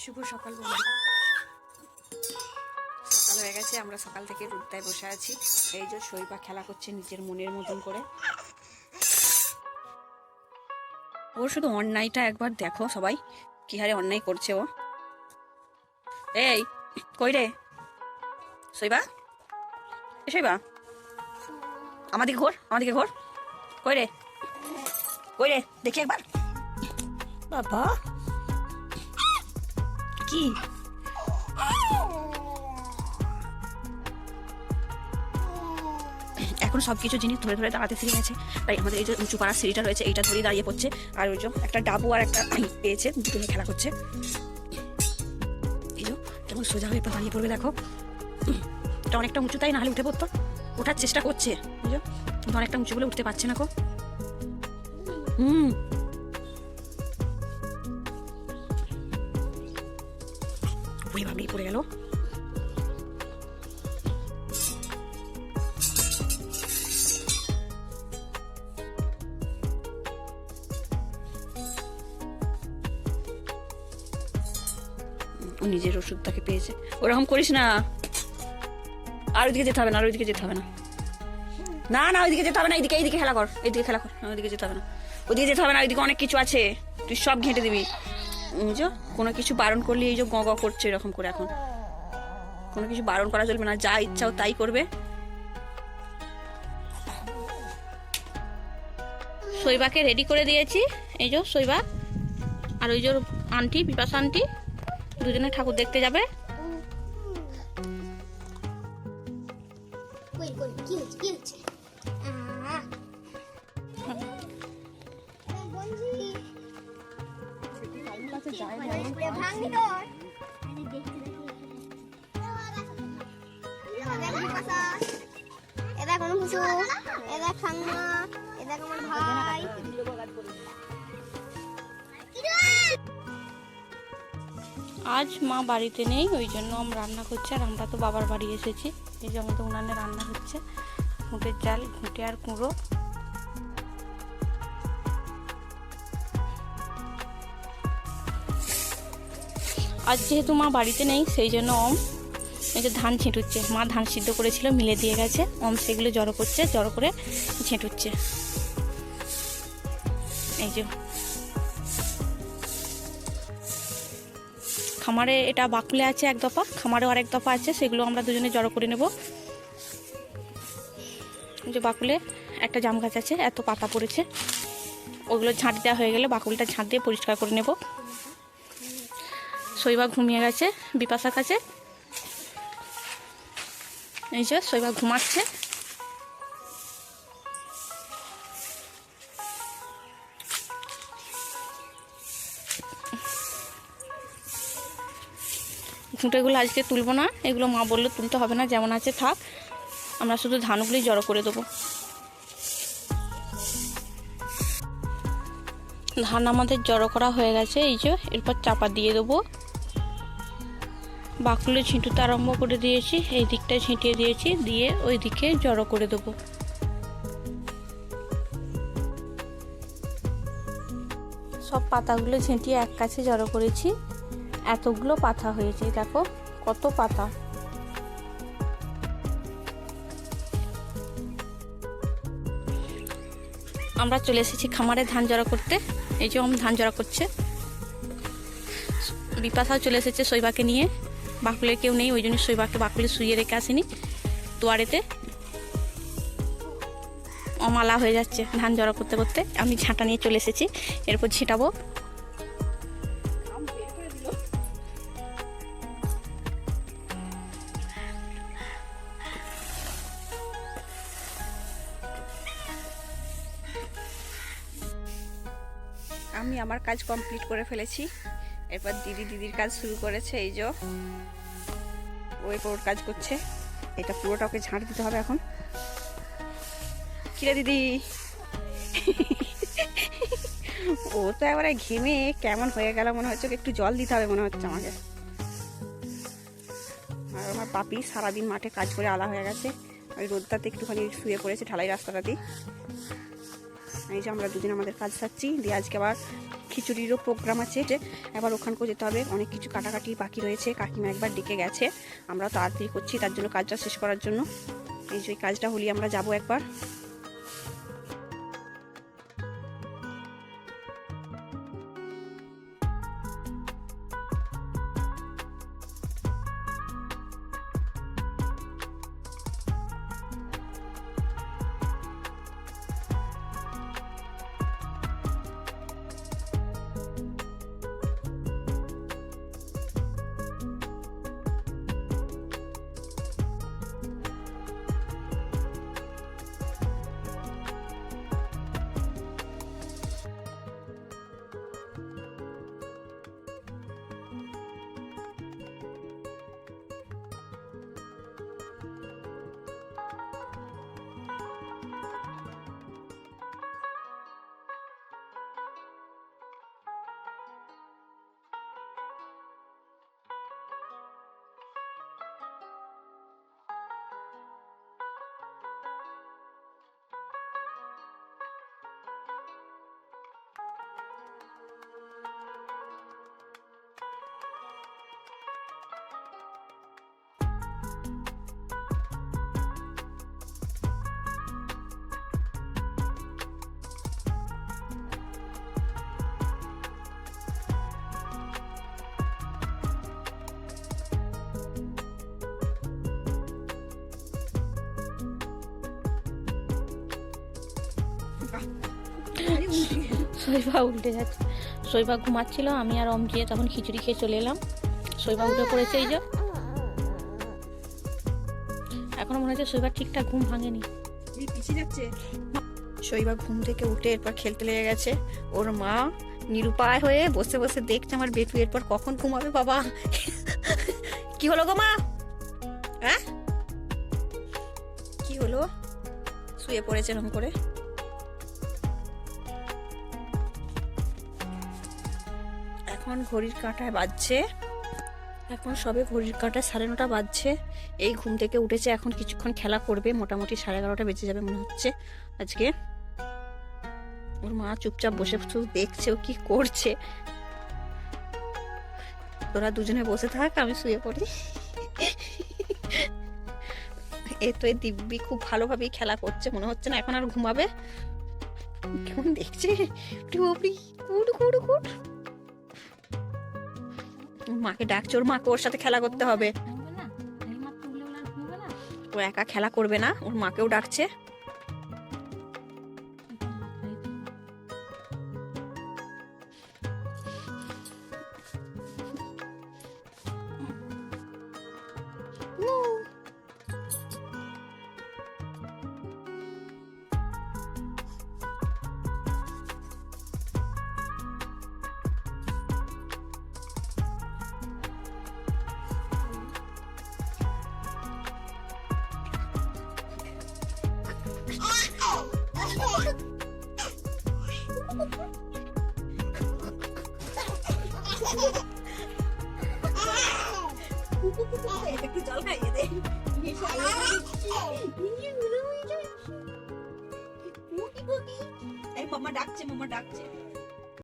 শুভ সকাল বন্ধু। সকাল হয়ে গেছে, আমরা সকাল থেকে রোদ্দায় বসে আছি। এই যে শৈবা খেলা করছে নিজের মনের মতন করে। ও শুধু অন্যায়টা একবার দেখো সবাই, কি হারে অন্যায় করছে ও। এই কই রে শৈবা, এ শৈবা, আমাদিকে ঘোর, আমাদিকে ঘোর। কই রে, কই রে, দেখি একবার। বাবা কি এখন সবকিছু জিনিস ধরে ধরে দাঁড়াতে শিখে গেছে। তাই আমাদের এই যে উঁচু পাড়ার সিঁড়িটা রয়েছে, এইটা ধরেই দাঁড়িয়ে পড়ছে। আর ওই যে একটা ডাবু আর একটা পেয়েছে, দুটো নিয়ে খেলা করছে। এই যে কেমন সোজা হয়ে দাঁড়িয়ে পড়বে দেখো। এটা অনেকটা উঁচু, তাই নাহলে উঠে পড়তো। ওঠার চেষ্টা করছে, বুঝলো, কিন্তু অনেকটা উঁচু বলে উঠতে পারছে না কো। ওই ভাবলেই পড়ে গেল। ও নিজের ওষুধ তাকে পেয়েছে। ওরকম করিস না, আর ওইদিকে যেতে হবে না, আর ওইদিকে যেতে হবে না। না না, ওইদিকে যেতে হবে না, এইদিকে এইদিকে খেলা কর, এইদিকে খেলা কর। ওইদিকে যেতে হবে না, ওইদিকে যেতে হবে না, ওইদিকে অনেক কিছু আছে, তুই সব ঘেঁটে দিবি। বুঝছো, কোনো কিছু বারণ করলে এই যে গ গ করছে এরকম করে। এখন কোনো কিছু বারণ করা চলবে না, যা ইচ্ছাও তাই করবে। শৈবাকে রেডি করে দিয়েছি। এই যে শৈবা আর ওই যে আন্টি, বিপাশা আন্টি, দুজনে ঠাকুর দেখতে যাবে। আজ মা বাড়িতে নেই, ওই জন্য রান্না করছে। আর আমরা তো বাবার বাড়ি এসেছি। এই যে আমাদের উনানে রান্না হচ্ছে, ঘুঁটের চাল, ঘুঁটে আর কুঁড়ো। আজ যেহেতু মা বাড়িতে নেই, সেই জন্য এই যে ধান ছেঁটুচ্ছে। মা ধান সিদ্ধ করেছিল, মিলে দিয়ে গেছে। সেগুলো জড়ো করছে, জড়ো করে ছেঁটুচ্ছে। এই যে খামারে এটা বাকুলে আছে এক দফা, খামারেও আরেক দফা আছে, সেগুলো আমরা দুজনে জড়ো করে নেব। যে বাকুলে একটা জাম গাছ আছে, এত পাতা পড়েছে, ওগুলো ঝাঁট দেওয়া হয়ে গেলে বাকুলটা ঝাঁট দিয়ে পরিষ্কার করে নেব। শৈবা ঘুমিয়ে গেছে বিপাশার কাছে। এই যে শৈবা ঘুমাচ্ছে। ঘুঁটেগুলো আজকে তুলবো না, এগুলো মা বললো তুলতে হবে না, যেমন আছে থাক, আমরা শুধু ধানগুলোই জড়ো করে দেবো। ধান আমাদের জড়ো করা হয়ে গেছে। এই যে এরপর চাপা দিয়ে দেবো। বাকুলে ছিঁটুতে আরম্ভ করে দিয়েছি, এই দিকটা ছিটিয়ে দিয়েছি, দিয়ে ওই দিকে জড়ো করে দেবো। সব পাতাগুলো ঝেঁটিয়ে এক কাছে জড়ো করেছি। এতগুলো পাতা হয়েছে, দেখো কত পাতা। আমরা চলে এসেছি খামারে ধান জড়ো করতে। এই যে ধান জড়ো করছে। বিপাশাও চলে এসেছে শৈবাকে নিয়ে। বাকুলে কেউ নেই, ওই জন্য শৈবাকে বাকুলে শুয়ে রেখে আসেনি তোয়ারেতে। অমালা হয়ে যাচ্ছে ধান জড়ো করতে করতে। আমি ঝাঁটা নিয়ে চলে এসেছি, এরপর ঝেঁটাবো। আমি আমার কাজ কমপ্লিট করে ফেলেছি। এরপর দিদির কাজ শুরু করেছে। এই যে ও এরপর ওর কাজ করছে। এটা পুরোটা ওকে ঝাঁট দিতে হবে এখন। কিরে দিদি, ও তো এবারে ঘেমে কেমন হয়ে গেল, মনে হচ্ছে একটু জল দিতে হবে মনে হচ্ছে আমাকে। আর আমার পাপি সারাদিন মাঠে কাজ করে আলা হয়ে গেছে। ওই রোদটাতে একটুখানি শুয়ে পড়েছে ঢালাই রাস্তাটাতেই। এই যে আমরা দুদিন আমাদের কাজ সারছি, দিয়ে আজকে আবার খিচুড়িরও প্রোগ্রাম আছে, এবার ওখানকেও যেতে হবে। অনেক কিছু কাটাকাটি বাকি রয়েছে, কাকিমা একবার ডেকে গেছে, আমরা তাড়াতাড়ি করছি তার জন্য, কাজটা শেষ করার জন্য। এই যে কাজটা হলি আমরা যাব একবার। শৈবা উল্টে যাচ্ছে। শৈবা ঘুমাচ্ছিল, আমি আর অম গিয়ে তখন খিচুড়ি খেয়ে চলে এলাম। শৈবা উঠে পড়েছে, এই যে এখনো মনে হচ্ছে শৈবা ঠিকঠাক ঘুম ভাঙেনি। শৈবা ঘুম থেকে উঠে এরপর খেলতে লেগে গেছে। ওর মা নিরুপায় হয়ে বসে বসে দেখছে আমার বেটু এরপর কখন ঘুমাবে। বাবা কি হলো গো মা? হ্যাঁ কি হলো? শুয়ে পড়েছে এরকম করে। এখন ঘড়ির কাঁটায় বাজছে, এখন সবে ঘড়ির কাঁটায় 9:30 বাজছে। এই ঘুম থেকে উঠেছে, এখন কিছুক্ষণ খেলা করবে, মোটামুটি 11:30 বেজে যাবে মনে হচ্ছে আজকে। ওর মা চুপচাপ বসে শুধু দেখছে ও কি করছে। তোরা দুজনে বসে থাক, আমি শুয়ে পড়ি। এ তো দিব্যি খুব ভালোভাবেই খেলা করছে, মনে হচ্ছে না এখন আর ঘুমাবে। কেমন দেখছে, মাকে ডাকছে, ওর মাকে ওর সাথে খেলা করতে হবে। ও একা খেলা করবে না, ওর মাকেও ডাকছে। একটু জল খাইয়ে দে। মামা ডাকছে, মামা ডাকছে।